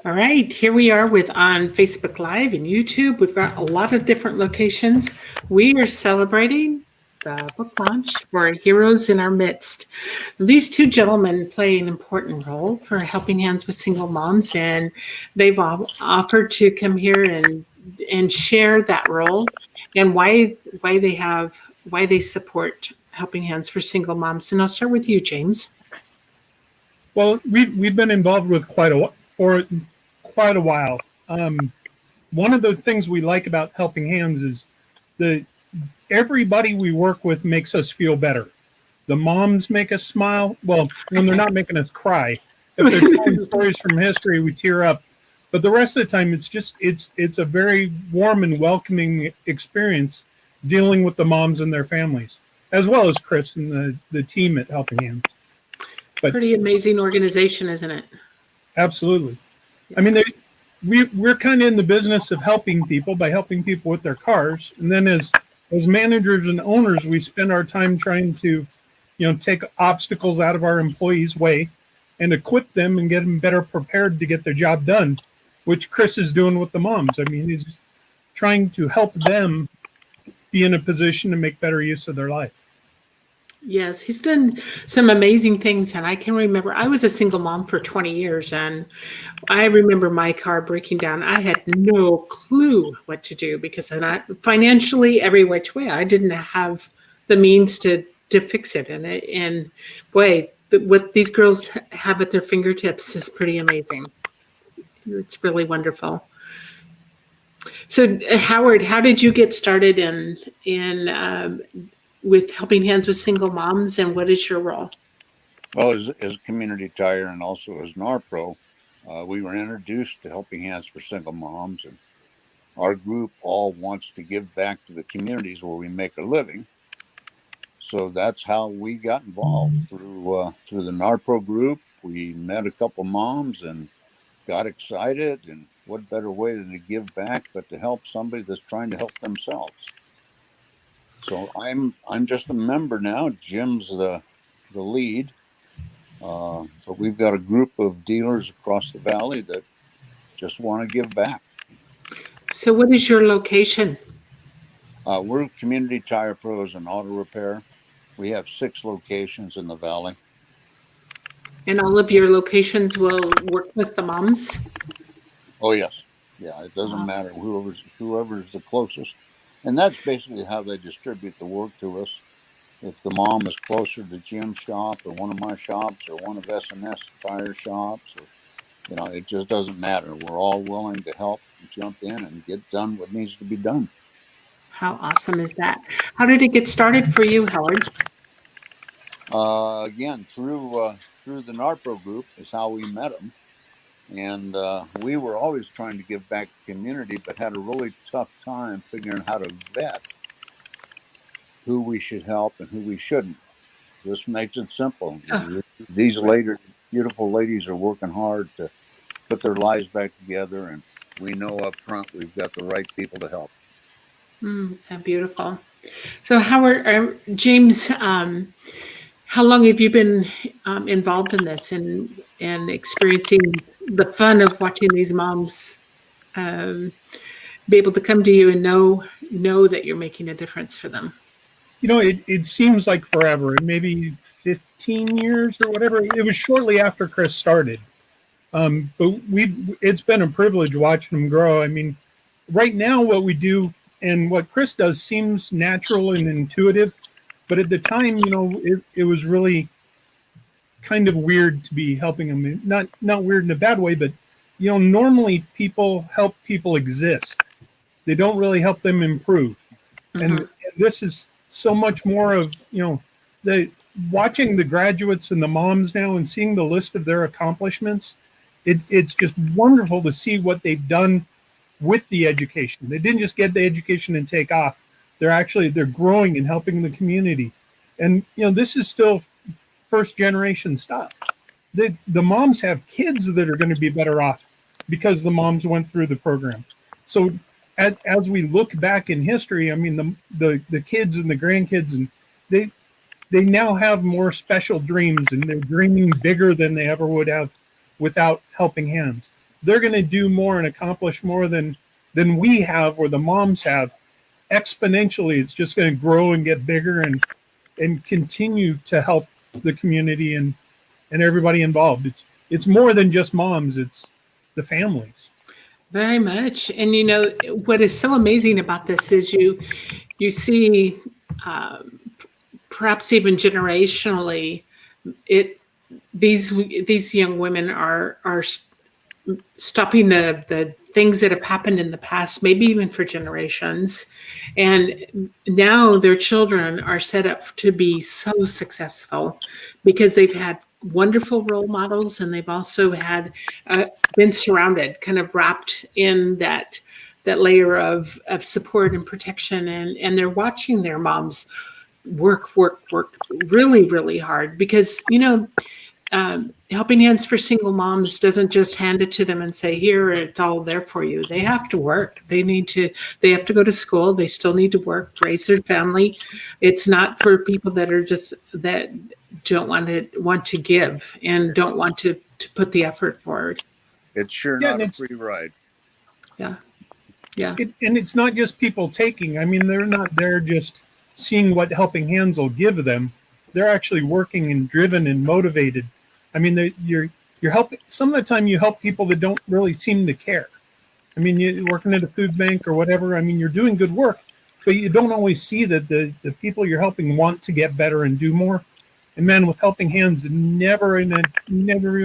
All right, here we are with on Facebook Live and YouTube. We've got a lot of different locations. We are celebrating the book launch for Heroes in Our Midst. These two gentlemen play an important role for Helping Hands with Single Moms, and they've all offered to come here and share that role and why they support Helping Hands for Single Moms. And I'll start with you, James. Well, we've been involved with for quite a while. One of the things we like about Helping Hands is the everybody we work with makes us feel better. The moms make us smile. Well, when they're not making us cry. If they're telling stories from history, we tear up. But the rest of the time, it's a very warm and welcoming experience dealing with the moms and their families, as well as Chris and the team at Helping Hands. But pretty amazing organization, isn't it? Absolutely. I mean, we're kind of in the business of helping people by helping people with their cars, and then as managers and owners, we spend our time trying to, take obstacles out of our employees' way, and equip them and get them better prepared to get their job done, which Chris is doing with the moms. I mean, he's trying to help them be in a position to make better use of their life. Yes, he's done some amazing things. And I can remember I was a single mom for 20 years, and I remember my car breaking down. I had no clue what to do because financially, every which way, I didn't have the means to fix it. And boy, what these girls have at their fingertips is pretty amazing. It's really wonderful. So, Howard, how did you get started with Helping Hands with Single Moms, and what is your role? Well, as Community Tire and also as NARPRO, we were introduced to Helping Hands for Single Moms, and our group all wants to give back to the communities where we make a living. So that's how we got involved through the NARPRO group. We met a couple moms and got excited, and what better way than to give back but to help somebody that's trying to help themselves. So I'm just a member now. Jim's the lead. But we've got a group of dealers across the valley that just want to give back. So what is your location? We're Community Tire Pros and Auto Repair. We have 6 locations in the valley. And all of your locations will work with the moms? Oh, yes. Yeah, it doesn't matter whoever's the closest. And that's basically how they distribute the work to us. If the mom is closer to Jim's shop or one of my shops or one of S&S tire shops, or, it just doesn't matter. We're all willing to help and jump in and get done what needs to be done. How awesome is that? How did it get started for you, Howard? Again, through the NARPRO group is how we met them. And we were always trying to give back to the community, but had a really tough time figuring how to vet who we should help and who we shouldn't. This makes it simple. Oh. These beautiful ladies are working hard to put their lives back together, and we know up front we've got the right people to help. Beautiful. So Howard, James, how long have you been involved in this and experiencing the fun of watching these moms be able to come to you and know that you're making a difference for them? It seems like forever, maybe 15 years or whatever. It was shortly after Chris started. But it's been a privilege watching them grow. I mean, right now what we do and what Chris does seems natural and intuitive. But at the time, it was really kind of weird to be helping them. Not weird in a bad way, but, normally people help people exist. They don't really help them improve. Mm-hmm. And this is so much more of, watching the graduates and the moms now and seeing the list of their accomplishments. It's just wonderful to see what they've done with the education. They didn't just get the education and take off. They're growing and helping the community. And, this is still first generation stuff. The moms have kids that are going to be better off because the moms went through the program. So as we look back in history, I mean, the kids and the grandkids, and they now have more special dreams, and they're dreaming bigger than they ever would have without Helping Hands. they're going to do more and accomplish more than we have or the moms have. Exponentially, it's just going to grow and get bigger and continue to help the community and everybody involved. It's more than just moms, it's the families. Very much. And you know, what is so amazing about this is you see, perhaps even generationally, it these young women are stopping the things that have happened in the past, maybe even for generations. And now their children are set up to be so successful because they've had wonderful role models, and they've also had been surrounded, kind of wrapped in that layer of support and protection, and they're watching their moms work really, really hard because, you know, Helping Hands for Single Moms doesn't just hand it to them and say, here, it's all there for you. They have to work. They have to go to school. They still need to work, raise their family. It's not for people that don't want to give and don't want to put the effort forward. It's sure not a free ride. Yeah. Yeah. And it's not just people taking. I mean, they're not there just seeing what Helping Hands will give them. They're actually working and driven and motivated. I mean, you're helping. Some of the time you help people that don't really seem to care. I mean, you're working at a food bank or whatever. I mean, you're doing good work, but you don't always see that the people you're helping want to get better and do more. And man, with Helping Hands, never in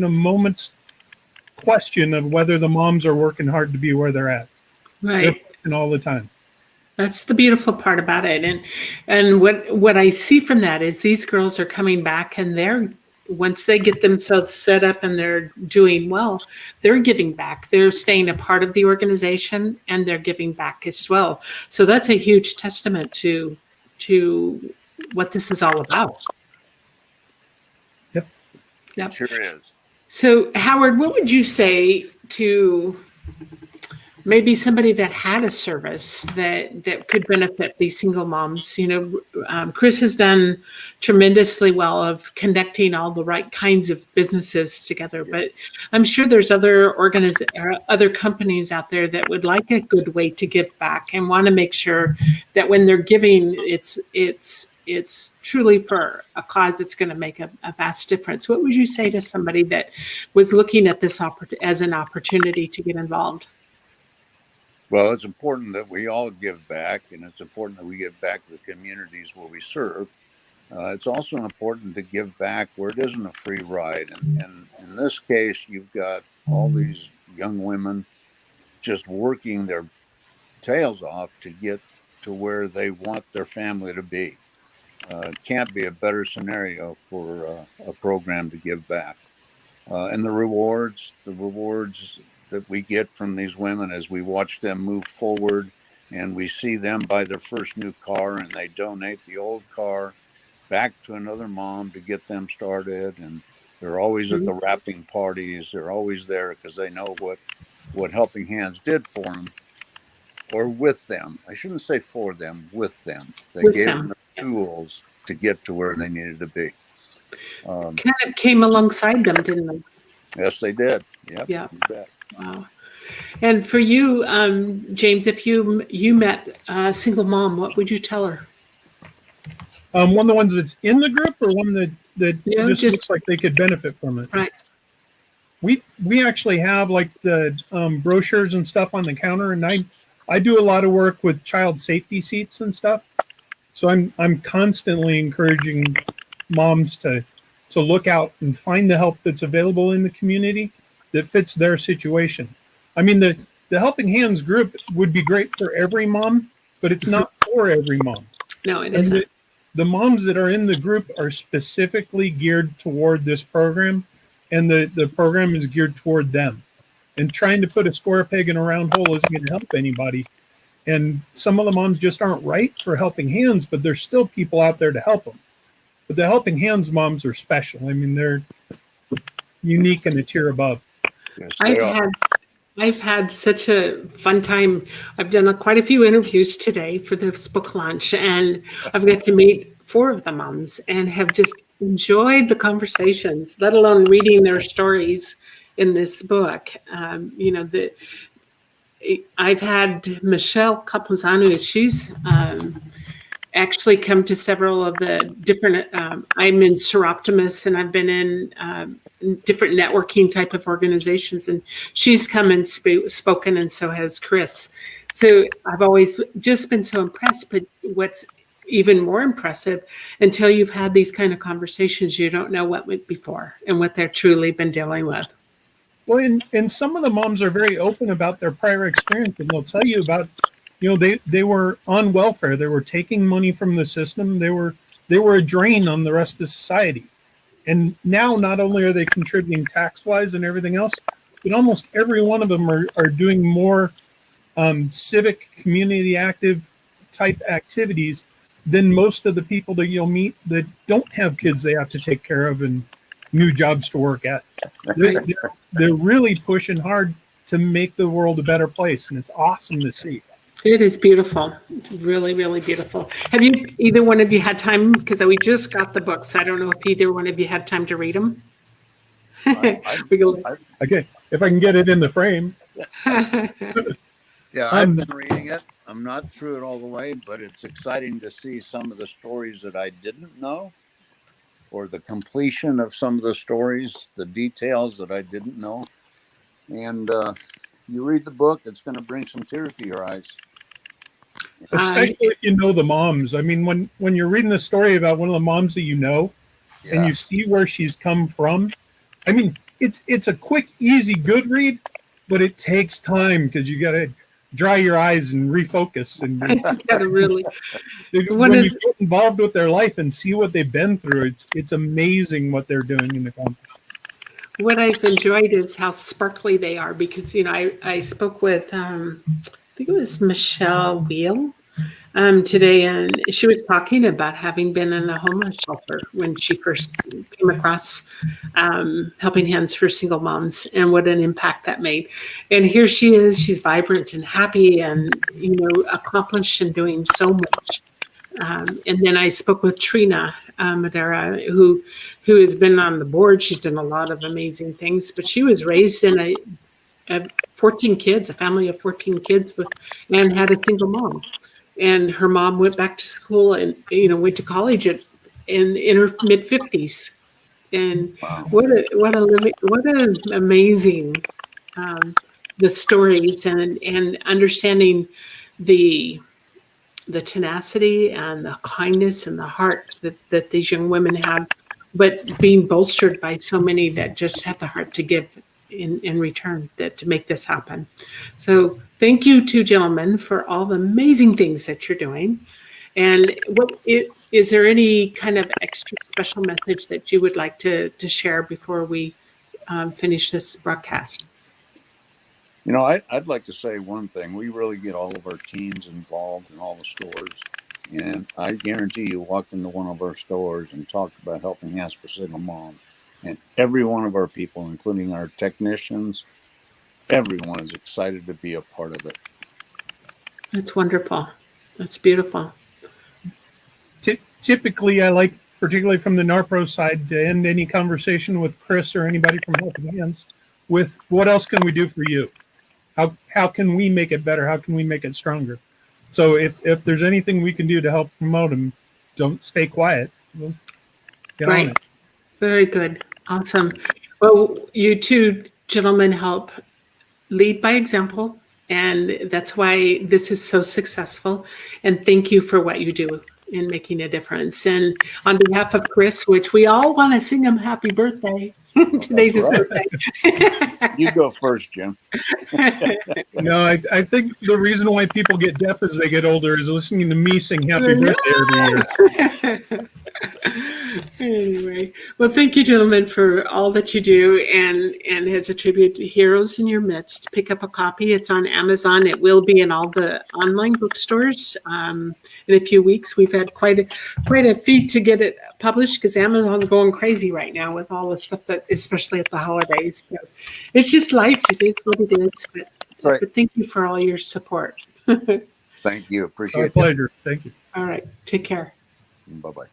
a moment's question of whether the moms are working hard to be where they're at. Right. They're working all the time. That's the beautiful part about it. And what I see from that is these girls are coming back, and once they get themselves set up and they're doing well, they're giving back. They're staying a part of the organization, and they're giving back as well. So that's a huge testament to what this is all about. Yep. Sure is. So Howard, what would you say to maybe somebody that had a service that could benefit these single moms? You know, Chris has done tremendously well of connecting all the right kinds of businesses together, but I'm sure there's other companies out there that would like a good way to give back and want to make sure that when they're giving, it's truly for a cause that's going to make a vast difference. What would you say to somebody that was looking at this as an opportunity to get involved? Well, it's important that we all give back, and it's important that we give back to the communities where we serve. It's also important to give back where it isn't a free ride. And in this case, you've got all these young women just working their tails off to get to where they want their family to be. It can't be a better scenario for a program to give back. And the rewards that we get from these women as we watch them move forward, and we see them buy their first new car, and they donate the old car back to another mom to get them started. And they're always at the wrapping parties. They're always there because they know what Helping Hands did for them, or with them. I shouldn't say for them, with them. They gave them the tools to get to where they needed to be. Kind of came alongside them, didn't they? Yes, they did. Yep. Yeah. Wow. And for you, James, if you met a single mom, what would you tell her? One of the ones that's in the group, or one that just looks like they could benefit from it? Right. We actually have like the brochures and stuff on the counter, and I do a lot of work with child safety seats and stuff. So I'm constantly encouraging moms to look out and find the help that's available in the community that fits their situation. I mean, the Helping Hands group would be great for every mom, but it's not for every mom. No, it isn't. The moms that are in the group are specifically geared toward this program, and the program is geared toward them. And trying to put a square peg in a round hole isn't going to help anybody. And some of the moms just aren't right for Helping Hands, but there's still people out there to help them. But the Helping Hands moms are special. I mean, they're unique and a tier above. Yes, I've had such a fun time. I've done quite a few interviews today for this book launch, and I've got to meet 4 of the moms and have just enjoyed the conversations, let alone reading their stories in this book. I've had Michelle Capozano. She's actually come to several of the different, I'm in Seroptimus, and I've been in different networking type of organizations, and she's come and spoken, and so has Chris. So I've always just been so impressed, but what's even more impressive, until you've had these kind of conversations, you don't know what went before and what they're truly been dealing with. Well, and some of the moms are very open about their prior experience, and they'll tell you about, they were on welfare, they were taking money from the system, they were a drain on the rest of society. And now not only are they contributing tax-wise and everything else, but almost every one of them are doing more civic, community active type activities than most of the people that you'll meet that don't have kids they have to take care of and new jobs to work at. They're really pushing hard to make the world a better place, and it's awesome to see. It is beautiful. It's really, really beautiful. Have you, either one of you, had time? Because we just got the books. I don't know if either one of you had time to read them. Okay, if I can get it in the frame. Yeah, I've been reading it. I'm not through it all the way, but it's exciting to see some of the stories that I didn't know, or the completion of some of the stories, the details that I didn't know. And you read the book, it's going to bring some tears to your eyes. Especially if you know the moms. I mean, when you're reading the story about one of the moms that you know, and you see where she's come from, I mean, it's a quick, easy, good read, but it takes time because you got to dry your eyes and refocus. And when you get involved with their life and see what they've been through, it's amazing what they're doing in the company. What I've enjoyed is how sparkly they are, because I spoke with I think it was Michelle Wheel today, and she was talking about having been in a homeless shelter when she first came across Helping Hands for Single Moms, and what an impact that made. And here she is, she's vibrant and happy and, accomplished and doing so much. And then I spoke with Trina Madera, who has been on the board. She's done a lot of amazing things, but she was raised in a 14 kids, a family of 14 kids, and had a single mom. And her mom went back to school and, went to college in her mid 50s. And wow. what an amazing, the stories and understanding the tenacity and the kindness and the heart that these young women have, but being bolstered by so many that just have the heart to give in return, to make this happen. So thank you two gentlemen for all the amazing things that you're doing. And is there any kind of extra special message that you would like to share before we finish this broadcast? I'd like to say one thing. We really get all of our teens involved in all the stores. And I guarantee you walk into one of our stores and talk about Helping Hands for Single Moms. And every one of our people, including our technicians, everyone is excited to be a part of it. That's wonderful. That's beautiful. Typically, I like, particularly from the NARPRO side, to end any conversation with Chris or anybody from Helping Hands with, what else can we do for you? How can we make it better? How can we make it stronger? So if there's anything we can do to help promote them, don't stay quiet. We'll get on it. Very good. Awesome. Well, you two gentlemen help lead by example, and that's why this is so successful. And thank you for what you do in making a difference. And on behalf of Chris, which we all want to sing him happy birthday. Today's his birthday. You go first, Jim. No, I think the reason why people get deaf as they get older is listening to me sing happy birthday every year. Anyway, well, thank you, gentlemen, for all that you do. And as a tribute to Heroes in Your Midst, pick up a copy. It's on Amazon. It will be in all the online bookstores in a few weeks. We've had quite a feat to get it published because Amazon's going crazy right now with all the stuff that, especially at the holidays. So it's just life. It is what it is. But thank you for all your support. Thank you. Appreciate it. My pleasure. Thank you. All right. Take care. Bye-bye.